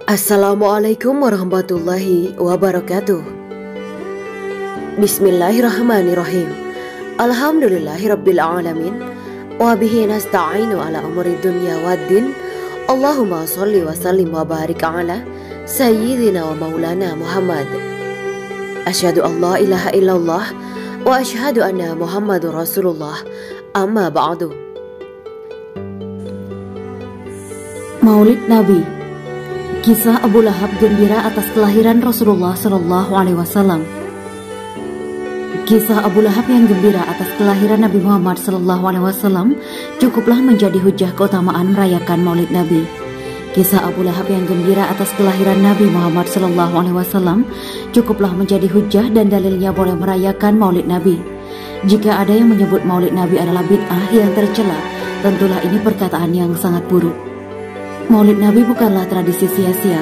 Assalamualaikum warahmatullahi wabarakatuh. Bismillahirrahmanirrahim. Alhamdulillahirabbil alamin. Wa bihi nasta'inu ala umuri dunya waddin. Allahumma shalli wa sallim wa barik ala sayyidina wa maulana Muhammad. Asyhadu an la ilaha illallah wa asyhadu anna Muhammadur Rasulullah. Amma ba'du. Maulid Nabi. Kisah Abu Lahab gembira atas kelahiran Rasulullah Shallallahu Alaihi Wasallam. Kisah Abu Lahab yang gembira atas kelahiran Nabi Muhammad Shallallahu Alaihi Wasallam cukuplah menjadi hujah keutamaan merayakan Maulid Nabi. Kisah Abu Lahab yang gembira atas kelahiran Nabi Muhammad Shallallahu Alaihi Wasallam cukuplah menjadi hujah dan dalilnya boleh merayakan Maulid Nabi. Jika ada yang menyebut Maulid Nabi adalah bid'ah yang tercela, tentulah ini perkataan yang sangat buruk. Maulid Nabi bukanlah tradisi sia-sia,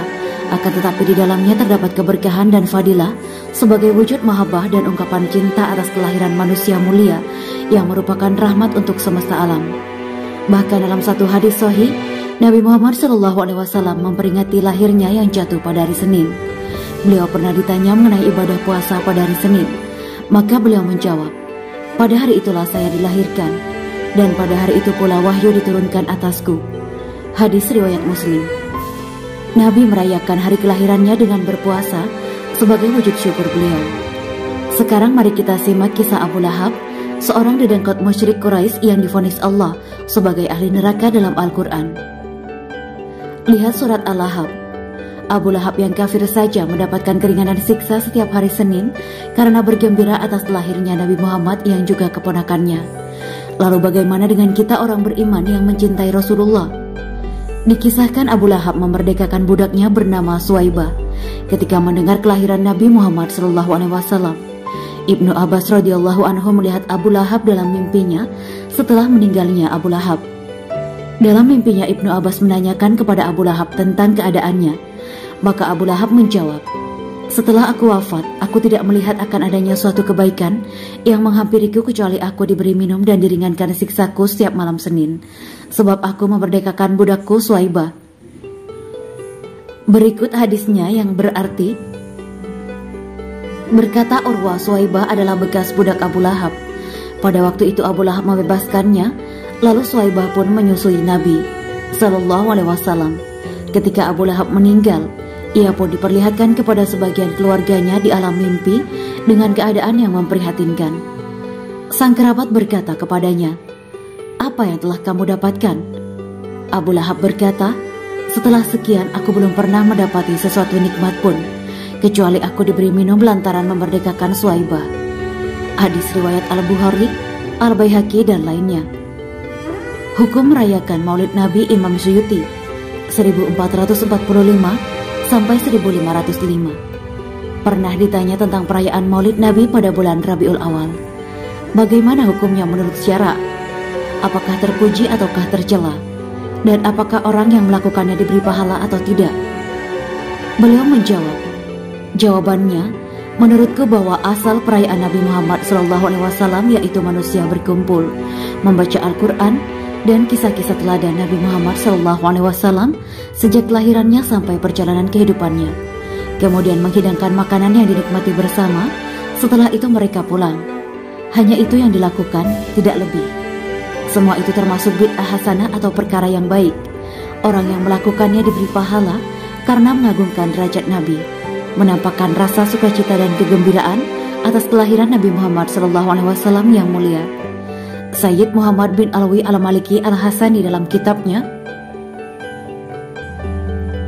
akan tetapi di dalamnya terdapat keberkahan dan fadilah sebagai wujud mahabbah dan ungkapan cinta atas kelahiran manusia mulia yang merupakan rahmat untuk semesta alam. Bahkan dalam satu hadis sahih, Nabi Muhammad SAW memperingati lahirnya yang jatuh pada hari Senin. Beliau pernah ditanya mengenai ibadah puasa pada hari Senin, maka beliau menjawab, "Pada hari itulah saya dilahirkan, dan pada hari itu pula wahyu diturunkan atasku." Hadis riwayat Muslim. Nabi merayakan hari kelahirannya dengan berpuasa sebagai wujud syukur beliau. Sekarang mari kita simak kisah Abu Lahab, seorang dedengkot musyrik Quraisy yang divonis Allah sebagai ahli neraka dalam Al-Quran. Lihat surat Al-Lahab. Abu Lahab yang kafir saja mendapatkan keringanan siksa setiap hari Senin karena bergembira atas lahirnya Nabi Muhammad yang juga keponakannya. Lalu bagaimana dengan kita orang beriman yang mencintai Rasulullah? Dikisahkan Abu Lahab memerdekakan budaknya bernama Suwaibah ketika mendengar kelahiran Nabi Muhammad SAW. Ibnu Abbas radhiyallahu anhu melihat Abu Lahab dalam mimpinya setelah meninggalnya Abu Lahab. Dalam mimpinya Ibnu Abbas menanyakan kepada Abu Lahab tentang keadaannya. Maka Abu Lahab menjawab, "Setelah aku wafat, aku tidak melihat akan adanya suatu kebaikan yang menghampiriku kecuali aku diberi minum dan diringankan siksaku setiap malam Senin, sebab aku memerdekakan budakku Suwaibah." Berikut hadisnya yang berarti, berkata Urwah, Suwaibah adalah bekas budak Abu Lahab. Pada waktu itu Abu Lahab membebaskannya, lalu Suwaibah pun menyusui Nabi Sallallahu Alaihi Wasallam. Ketika Abu Lahab meninggal, ia pun diperlihatkan kepada sebagian keluarganya di alam mimpi dengan keadaan yang memprihatinkan. Sang kerabat berkata kepadanya, "Apa yang telah kamu dapatkan?" Abu Lahab berkata, "Setelah sekian aku belum pernah mendapati sesuatu nikmat pun, kecuali aku diberi minum lantaran memerdekakan Suwaibah." Hadis riwayat Al-Bukhari, Al-Baihaqi dan lainnya. Hukum merayakan Maulid Nabi Imam Suyuti 1445 sampai 1505. Pernah ditanya tentang perayaan Maulid Nabi pada bulan Rabiul Awal. Bagaimana hukumnya menurut syara? Apakah terpuji ataukah tercela? Dan apakah orang yang melakukannya diberi pahala atau tidak? Beliau menjawab, jawabannya, menurutku bahwa asal perayaan Nabi Muhammad SAW yaitu manusia berkumpul, membaca Al-Quran dan kisah-kisah teladan Nabi Muhammad SAW sejak kelahirannya sampai perjalanan kehidupannya. Kemudian menghidangkan makanan yang dinikmati bersama, setelah itu mereka pulang. Hanya itu yang dilakukan, tidak lebih. Semua itu termasuk bid'ah hasanah atau perkara yang baik. Orang yang melakukannya diberi pahala karena mengagungkan derajat Nabi, menampakkan rasa sukacita dan kegembiraan atas kelahiran Nabi Muhammad SAW yang mulia. Sayyid Muhammad bin Alwi Al-Maliki Al-Hasani dalam kitabnya,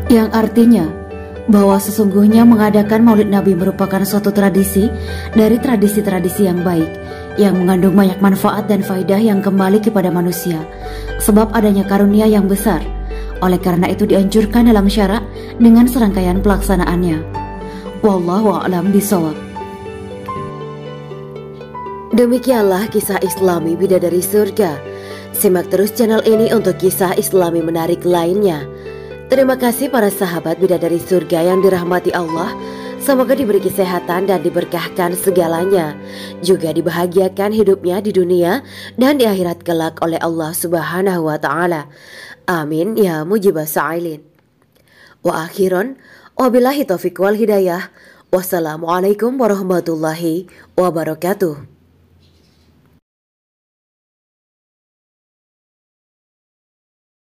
yang artinya bahwa sesungguhnya mengadakan Maulid Nabi merupakan suatu tradisi dari tradisi-tradisi yang baik, yang mengandung banyak manfaat dan faidah yang kembali kepada manusia, sebab adanya karunia yang besar. Oleh karena itu dianjurkan dalam syarak dengan serangkaian pelaksanaannya. Wallahu a'lam bishawab. Demikianlah kisah Islami Bidadari Surga. Simak terus channel ini untuk kisah Islami menarik lainnya. Terima kasih para sahabat Bidadari Surga yang dirahmati Allah. Semoga diberi kesehatan dan diberkahkan segalanya, juga dibahagiakan hidupnya di dunia dan di akhirat kelak oleh Allah Subhanahu wa Ta'ala. Amin ya mujibas sa'ilin. Wa akhiran, wabillahi taufiq wal hidayah. Wassalamualaikum warahmatullahi wabarakatuh.